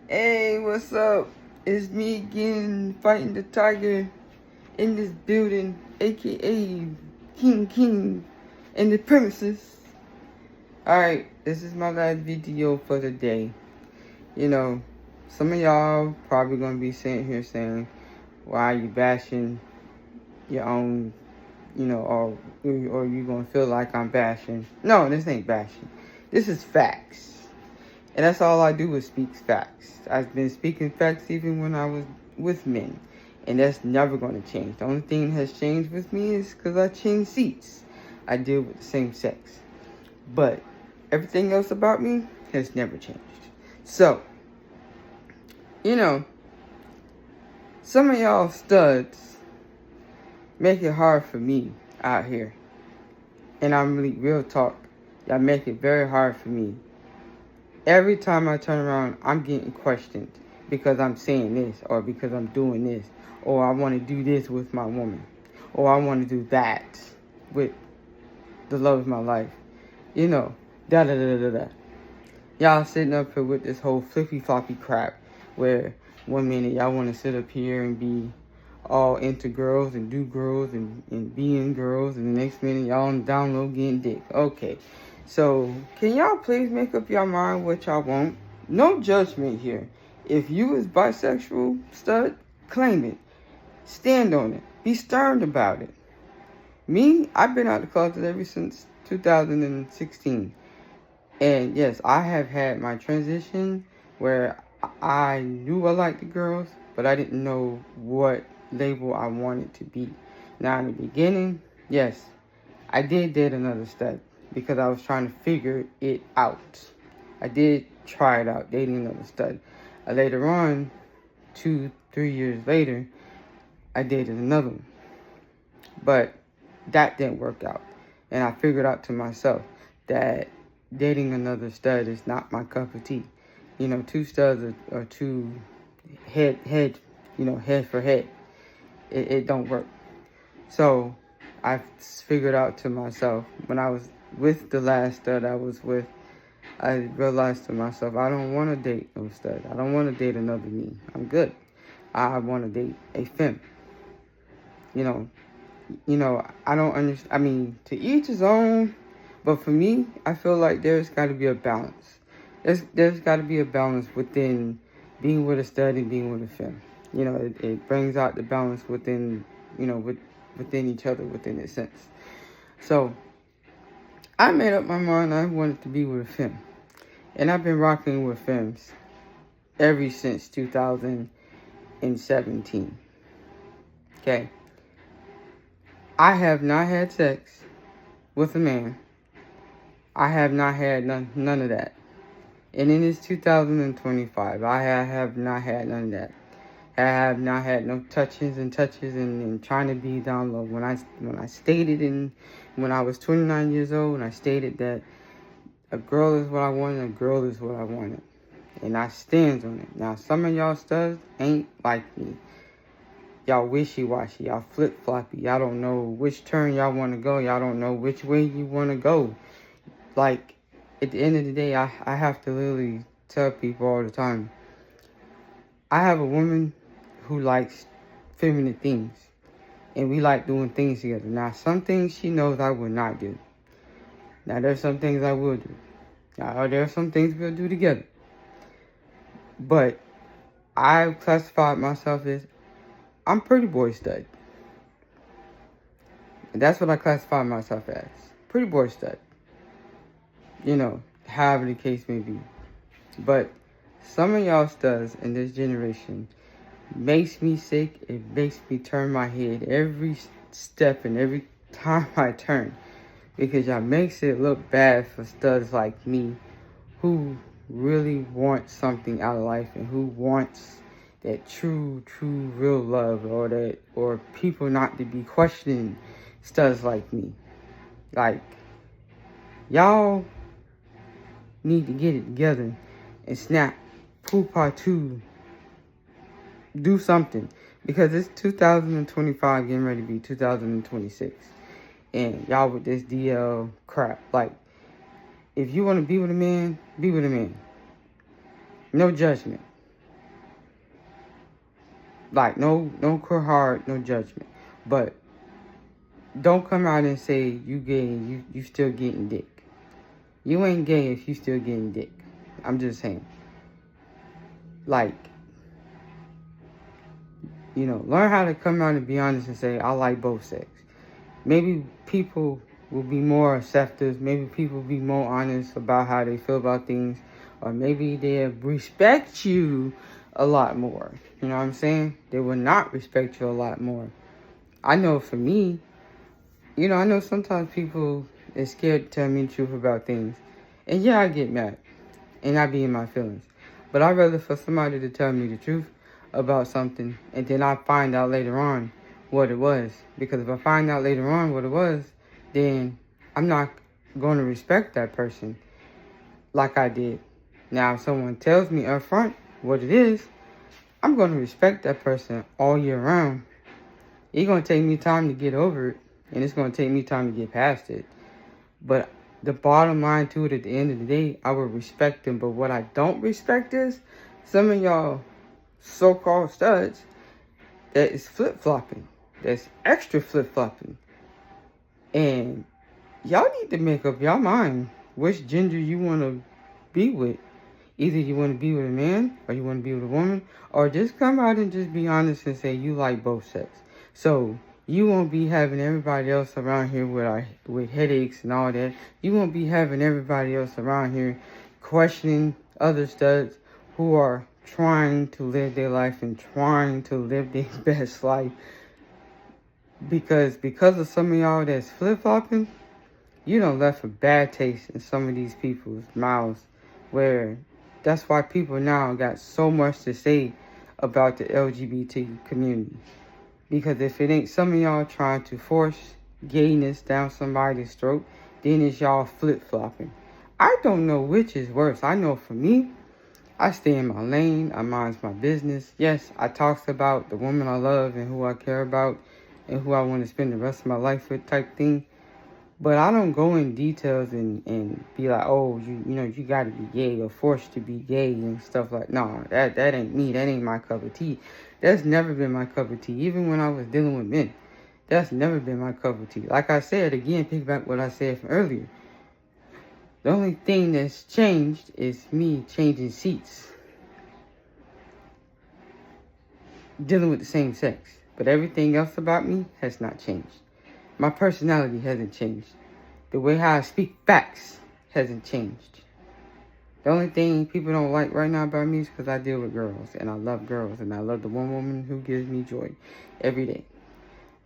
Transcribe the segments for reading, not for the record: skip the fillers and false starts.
Hey, what's up? It's me again, fighting the tiger in this building, aka King, in the premises. Alright, this is my last video for the day. You know, some of y'all probably gonna be sitting here saying, why are you bashing your own, or you gonna feel like I'm bashing. No, this ain't bashing. This is facts. And that's all I do is speak facts. I've been speaking facts even when I was with men. And that's never going to change. The only thing that has changed with me is because I changed seats. I deal with the same sex. But everything else about me has never changed. So, some of y'all studs make it hard for me out here. And I'm really real talk. Y'all make it very hard for me. Every time I turn around, I'm getting questioned because I'm saying this, or because I'm doing this, or I want to do this with my woman, or I want to do that with the love of my life. Da da da da da. Y'all sitting up here with this whole flippy floppy crap where one minute y'all want to sit up here and be all into girls and do girls and be in girls, and the next minute y'all on the down low getting dick. Okay. So, can y'all please make up your mind what y'all want? No judgment here. If you is bisexual, stud, claim it. Stand on it. Be stern about it. Me, I've been out the closet ever since 2016. And yes, I have had my transition where I knew I liked the girls, but I didn't know what label I wanted to be. Now, in the beginning, yes, I did date another stud because I was trying to figure it out. I did try it out, dating another stud. Later on, 2-3 years later, I dated another one. But that didn't work out. And I figured out to myself that dating another stud is not my cup of tea. Two studs are too head for head. It don't work. So I figured out to myself, when I was with the last stud I was with, I realized to myself, I don't want to date no stud. I don't want to date another me. I'm good. I want to date a femme. I don't understand. I mean, to each his own. But for me, I feel like there's got to be a balance. There's got to be a balance within being with a stud and being with a femme. It brings out the balance within, within each other, within a sense. So, I made up my mind I wanted to be with a femme. And I've been rocking with femmes ever since 2017. Okay. I have not had sex with a man. I have not had none of that. And in this 2025, I have not had none of that. I have not had no touches and trying to be down low. When I stated when I was 29 years old, and I stated that a girl is what I wanted, a girl is what I wanted. And I stand on it. Now, some of y'all studs ain't like me. Y'all wishy-washy. Y'all flip-floppy. Y'all don't know which turn y'all want to go. Y'all don't know which way you want to go. Like, at the end of the day, I have to literally tell people all the time, I have a woman who likes feminine things. And we like doing things together. Now, some things she knows I will not do. Now, there's some things I will do. Now, there are some things we'll do together. But I classified myself as, I'm pretty boy stud. And that's what I classify myself as. Pretty boy stud. However the case may be. But some of y'all studs in this generation makes me sick. It makes me turn my head every step and every time I turn. Because y'all makes it look bad for studs like me who really want something out of life and who wants that true, real love, or people not to be questioning studs like me. Like, y'all need to get it together and snap, poop 2, do something. Because it's 2025 getting ready to be 2026. And y'all with this DL crap. Like, if you want to be with a man, be with a man. No judgment. Like, no hard, no judgment. But don't come out and say you gay and you still getting dick. You ain't gay if you still getting dick. I'm just saying. Like, you know, learn how to come out and be honest and say, I like both sex. Maybe people will be more receptive. Maybe people will be more honest about how they feel about things. Or maybe they'll respect you a lot more. You know what I'm saying? They will not respect you a lot more. I know for me, you know, I know sometimes people are scared to tell me the truth about things. And yeah, I get mad. And I be in my feelings. But I'd rather for somebody to tell me the truth about something and then I find out later on what it was. Because if I find out later on what it was, then I'm not going to respect that person like I did. Now, if someone tells me up front what it is, I'm going to respect that person all year round. It's going to take me time to get over it, and it's going to take me time to get past it. But the bottom line to it, at the end of the day, I will respect them. But what I don't respect is some of y'all so-called studs that is flip-flopping. That's extra flip-flopping. And y'all need to make up your mind which gender you want to be with. Either you want to be with a man or you want to be with a woman, or just come out and just be honest and say you like both sex. So you won't be having everybody else around here with headaches and all that. You won't be having everybody else around here questioning other studs who are trying to live their life and trying to live their best life. Because of some of y'all that's flip-flopping, you done left a bad taste in some of these people's mouths, where that's why people now got so much to say about the LGBT community. Because if it ain't some of y'all trying to force gayness down somebody's throat, then it's y'all flip-flopping. I don't know which is worse. I know for me, I stay in my lane. I mind my business. Yes, I talks about the woman I love and who I care about and who I want to spend the rest of my life with type thing. But I don't go in details and be like, oh, you got to be gay or forced to be gay and stuff like, no, that ain't me. That ain't my cup of tea. That's never been my cup of tea. Even when I was dealing with men, that's never been my cup of tea. Like I said, again, pick back what I said from earlier. The only thing that's changed is me changing seats. Dealing with the same sex. But everything else about me has not changed. My personality hasn't changed. The way how I speak facts hasn't changed. The only thing people don't like right now about me is because I deal with girls. And I love girls. And I love the one woman who gives me joy every day.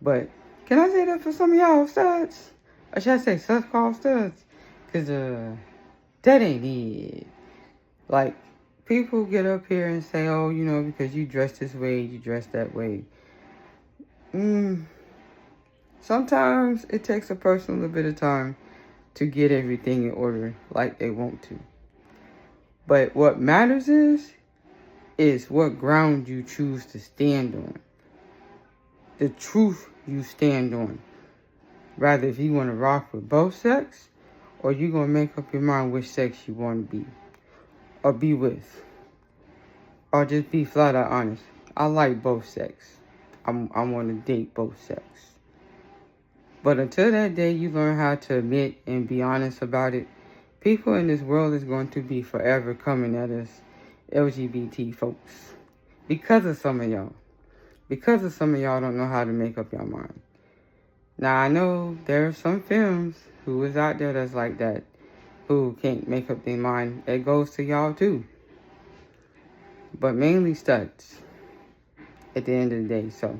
But can I say that for some of y'all studs? Or should I say so-called studs? Because that ain't it. Like, people get up here and say, oh, because you dress this way, you dress that way. Sometimes it takes a person a little bit of time to get everything in order like they want to. But what matters is what ground you choose to stand on. The truth you stand on. Rather, if you want to rock with both sex, or you going to make up your mind which sex you want to be. Or be with. Or just be flat out honest. I like both sex. I want to date both sex. But until that day you learn how to admit and be honest about it, people in this world is going to be forever coming at us, LGBT folks. Because of some of y'all. Because of some of y'all don't know how to make up your mind. Now, I know there are some films who is out there that's like that, who can't make up their mind. It goes to y'all too. But mainly studs. At the end of the day, so.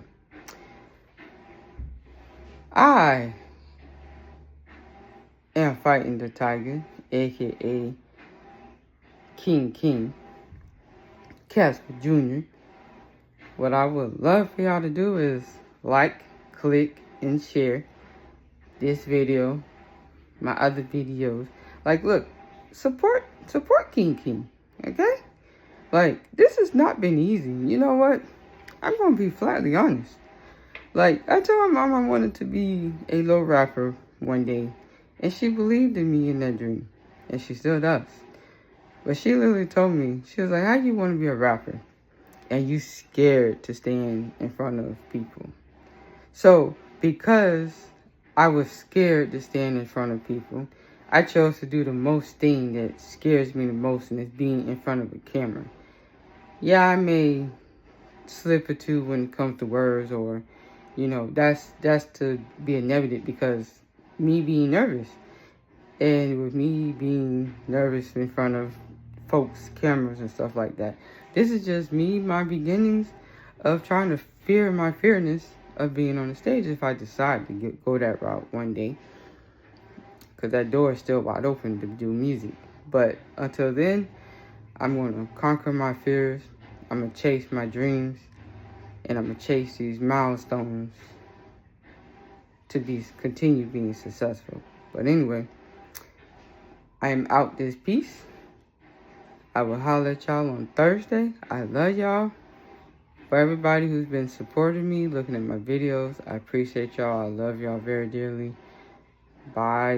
I am fighting the tiger, a.k.a. King, Casper Jr. What I would love for y'all to do is like, click, and share this video, my other videos. Like, look, support King, okay? Like, this has not been easy. You know what? I'm going to be flatly honest. Like, I told my mom I wanted to be a low rapper one day. And she believed in me in that dream. And she still does. But she literally told me, she was like, how you want to be a rapper? and you scared to stand in front of people. So, because I was scared to stand in front of people, I chose to do the most thing that scares me the most, and it's being in front of a camera. Yeah, I may slip or two when it comes to words, or, you know, that's to be a negative, because me being nervous. And with me being nervous in front of folks, cameras and stuff like that, this is just me, my beginnings of trying to fear my fearness of being on the stage if I decide to go that route one day. Because that door is still wide open to do music. But until then, I'm going to conquer my fears. I'm going to chase my dreams. And I'm going to chase these milestones to continue being successful. But anyway, I am out this piece. I will holler at y'all on Thursday. I love y'all. For everybody who's been supporting me, looking at my videos, I appreciate y'all. I love y'all very dearly. Bye.